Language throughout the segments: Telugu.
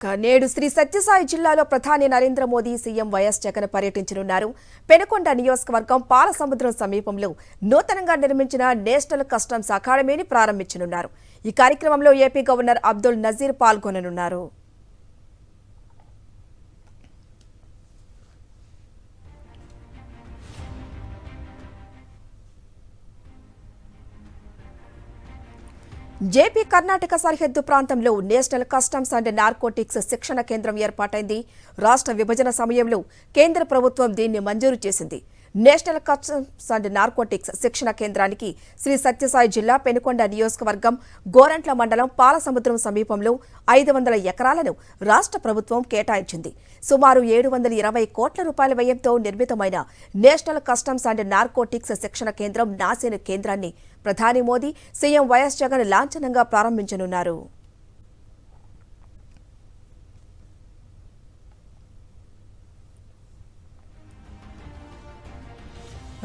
నేడు శ్రీ సత్యసాయి జిల్లాలో ప్రధాని నరేంద్ర మోదీ సీఎం వైఎస్ జగన్ పర్యటించనున్నారు. పెనుకొండ నియోజకవర్గం పాలసముద్రం సమీపంలో నూతనంగా నిర్మించిన నేషనల్ కస్టమ్స్ అకాడమీని ప్రారంభించనున్నారు. ఈ కార్యక్రమంలో ఏపీ గవర్నర్ అబ్దుల్ నజీర్ పాల్గొననున్నారు. జేపీ కర్ణాటక సరిహద్దు ప్రాంతంలో నేషనల్ కస్టమ్స్ అండ్ నార్కోటిక్స్ శిక్షణ కేంద్రం ఏర్పాటైంది. రాష్ట్ర విభజన సమయంలో కేంద్ర ప్రభుత్వం దీన్ని మంజూరు చేసింది. నేషనల్ కస్టమ్స్ అండ్ నార్కోటిక్స్ శిక్షణ కేంద్రానికి శ్రీ సత్యసాయి జిల్లా పెనుకొండ నియోజకవర్గం గోరంట్ల మండలం పాలసముద్రం సమీపంలో 500 ఎకరాలను రాష్ట్ర ప్రభుత్వం కేటాయించింది. సుమారు 720 కోట్ల రూపాయల వ్యయంతో నిర్మితమైన నేషనల్ కస్టమ్స్ అండ్ నార్కోటిక్స్ శిక్షణ కేంద్రం నాసిన్ కేంద్రాన్ని ప్రధాని మోదీ, సీఎం వైఎస్ జగన్ లాంఛనంగా ప్రారంభించనున్నారు.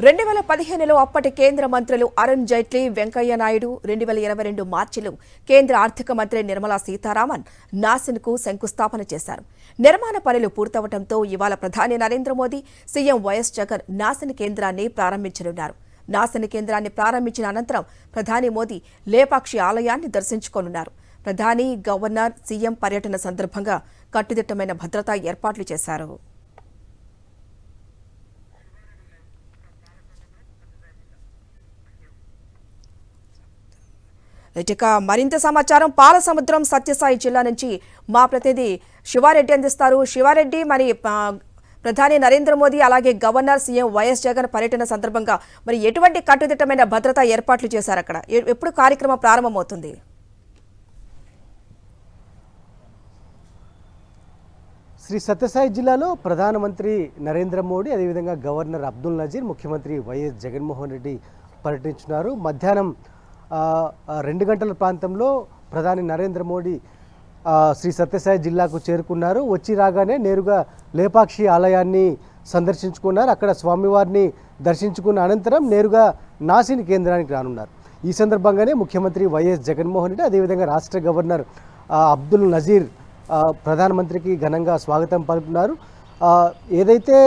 2015లో అప్పటి కేంద్ర మంత్రులు అరుణ్ జైట్లీ, వెంకయ్య నాయుడు, 2022 మార్చిలో కేంద్ర ఆర్థిక మంత్రి నిర్మలా సీతారామన్ నాసిన్కు శంకుస్థాపన చేశారు. నిర్మాణ పనులు పూర్తవడంతో ఇవాళ ప్రధాని Narendra Modi, CM YS Jagan NACIN కేంద్రాన్ని ప్రారంభించనున్నారు. నాసిన్ కేంద్రాన్ని ప్రారంభించిన అనంతరం ప్రధాని మోదీ లేపాక్షి ఆలయాన్ని దర్శించుకోనున్నారు. ప్రధాని, గవర్నర్, సీఎం పర్యటన సందర్భంగా కట్టుదిట్టమైన భద్రతా ఏర్పాట్లు చేశారు. ఇక మరింత సమాచారం పాలసముద్రం సత్యసాయి జిల్లా నుంచి మా ప్రతినిధి శివారెడ్డి అందిస్తారు. శివారెడ్డి, మరి ప్రధాని నరేంద్ర మోదీ అలాగే గవర్నర్, సీఎం వైఎస్ జగన్ పర్యటన సందర్భంగా మరి ఎటువంటి కట్టుదిట్టమైన భద్రతా ఏర్పాట్లు చేశారు? అక్కడ ఎప్పుడు కార్యక్రమం ప్రారంభమవుతుంది? శ్రీ సత్యసాయి జిల్లాలో ప్రధానమంత్రి నరేంద్ర మోడీ, అదేవిధంగా గవర్నర్ అబ్దుల్ నజీర్, ముఖ్యమంత్రి వైఎస్ జగన్మోహన్ రెడ్డి పర్యటించున్నారు. మధ్యాహ్నం 2 గంటల ప్రాంతంలో ప్రధాని నరేంద్ర మోడీ శ్రీ సత్యసాయి జిల్లాకు చేరుకున్నారు. వచ్చి రాగానే నేరుగా లేపాక్షి ఆలయాన్ని సందర్శించుకున్నారు. అక్కడ స్వామివారిని దర్శించుకున్న అనంతరం నేరుగా నాసిన్ కేంద్రానికి రానున్నారు. ఈ సందర్భంగానే ముఖ్యమంత్రి వైఎస్ జగన్మోహన్ రెడ్డి, అదేవిధంగా రాష్ట్ర గవర్నర్ అబ్దుల్ నజీర్ ప్రధానమంత్రికి ఘనంగా స్వాగతం పలుకున్నారు. ఏదైతే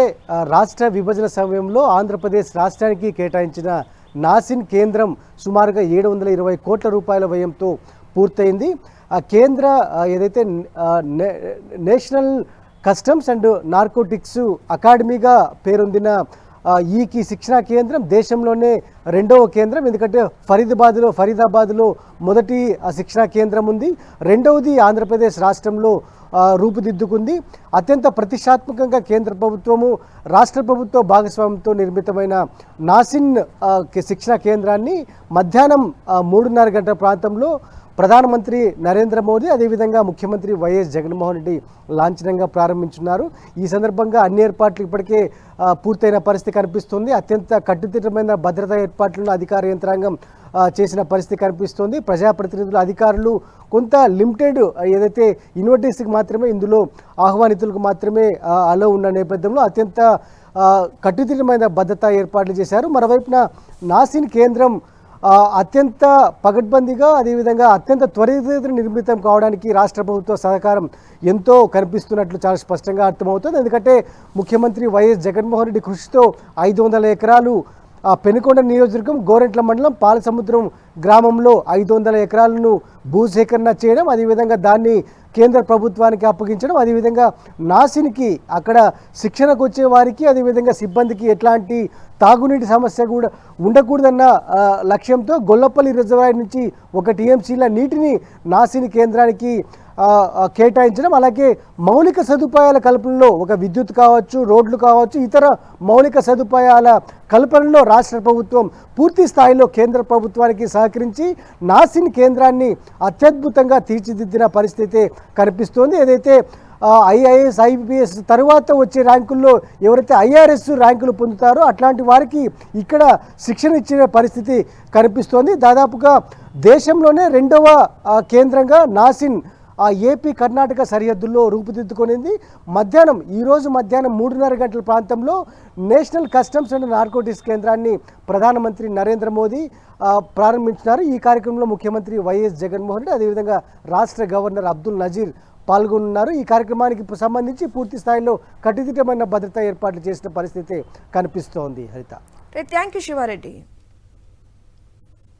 రాష్ట్ర విభజన సమయంలో ఆంధ్రప్రదేశ్ రాష్ట్రానికి కేటాయించిన నాసిన్ కేంద్రం సుమారుగా 720 కోట్ల రూపాయల వ్యయంతో పూర్తయింది. ఆ కేంద్ర ఏదైతే నేషనల్ కస్టమ్స్ అండ్ నార్కోటిక్స్ అకాడమీగా పేరొందిన ఈ శిక్షణా కేంద్రం దేశంలోనే 2వ కేంద్రం. ఎందుకంటే ఫరీదాబాద్లో మొదటి శిక్షణా కేంద్రం ఉంది, 2వది ఆంధ్రప్రదేశ్ రాష్ట్రంలో రూపుదిద్దుకుంది. అత్యంత ప్రతిష్టాత్మకంగా కేంద్ర ప్రభుత్వము, రాష్ట్ర ప్రభుత్వ భాగస్వామ్యంతో నిర్మితమైన నాసిన్ శిక్షణా కేంద్రాన్ని మధ్యాహ్నం 3:30 గంటల ప్రాంతంలో ప్రధానమంత్రి నరేంద్ర మోదీ, అదేవిధంగా ముఖ్యమంత్రి వైఎస్ జగన్మోహన్ రెడ్డి లాంఛనంగా ప్రారంభించున్నారు. ఈ సందర్భంగా అన్ని ఏర్పాట్లు ఇప్పటికే పూర్తయిన పరిస్థితి కనిపిస్తుంది. అత్యంత కట్టుదిట్టమైన భద్రతా ఏర్పాట్లను అధికార యంత్రాంగం చేసిన పరిస్థితి కనిపిస్తుంది. ప్రజాప్రతినిధులు, అధికారులు కొంత లిమిటెడ్ ఏదైతే ఇన్విటేషన్కి మాత్రమే, ఇందులో ఆహ్వానితులకు మాత్రమే అలో ఉన్న నేపథ్యంలో అత్యంత కట్టుదిట్టమైన భద్రతా ఏర్పాట్లు చేశారు. మరోవైపున నాసిన్ కేంద్రం అత్యంత పగడ్బందీగా, అదేవిధంగా అత్యంత త్వరితగతిన నిర్మితం కావడానికి రాష్ట్ర ప్రభుత్వ సహకారం ఎంతో కనిపిస్తున్నట్లు చాలా స్పష్టంగా అర్థమవుతుంది. ఎందుకంటే ముఖ్యమంత్రి వైఎస్ జగన్మోహన్ రెడ్డి కృషితో 500 ఎకరాలు పెనుకొండ నియోజకవర్గం గోరంట్ల మండలం పాలసముద్రం గ్రామంలో 500 ఎకరాలను భూసేకరణ చేయడం, అదేవిధంగా దాన్ని కేంద్ర ప్రభుత్వానికి అప్పగించడం, అదేవిధంగా నాసిన్కి అక్కడ శిక్షణకు వచ్చే వారికి, అదేవిధంగా సిబ్బందికి ఎట్లాంటి తాగునీటి సమస్య కూడా ఉండకూడదన్న లక్ష్యంతో గొల్లపల్లి రిజర్వాయర్ నుంచి 1 టీఎంసీల నీటిని నాసిన్ కేంద్రానికి కేటాయించడం, అలాగే మౌలిక సదుపాయాల కల్పనలో ఒక విద్యుత్ కావచ్చు, రోడ్లు కావచ్చు, ఇతర మౌలిక సదుపాయాల కల్పనలో రాష్ట్ర ప్రభుత్వం పూర్తి స్థాయిలో కేంద్ర ప్రభుత్వానికి సహకరించి నాసిన్ కేంద్రాన్ని అత్యద్భుతంగా తీర్చిదిద్దిన పరిస్థితి కనిపిస్తోంది. ఏదైతే ఐఏఎస్, ఐపీఎస్ తర్వాత వచ్చే ర్యాంకుల్లో ఎవరైతే ఐఆర్ఎస్ ర్యాంకులు పొందుతారో అట్లాంటి వారికి ఇక్కడ శిక్షణ ఇచ్చిన పరిస్థితి కనిపిస్తోంది. దాదాపుగా దేశంలోనే 2వ కేంద్రంగా నాసిన్ ఏపీ కర్ణాటక సరిహద్దుల్లో రూపుదిద్దుకొనింది. ఈరోజు మధ్యాహ్నం 3:30 గంటల ప్రాంతంలో నేషనల్ కస్టమ్స్ అండ్ నార్కోటిక్స్ కేంద్రాన్ని ప్రధానమంత్రి నరేంద్ర మోదీ ప్రారంభించినారు. ఈ కార్యక్రమంలో ముఖ్యమంత్రి వైఎస్ జగన్మోహన్ రెడ్డి, అదేవిధంగా రాష్ట్ర గవర్నర్ అబ్దుల్ నజీర్ పాల్గొన్నారు. ఈ కార్యక్రమానికి సంబంధించి పూర్తి స్థాయిలో కట్టుదిట్టమైన భద్రతా ఏర్పాట్లు చేసిన పరిస్థితి కనిపిస్తోంది. హరిత, థ్యాంక్ యూ శివారెడ్డి.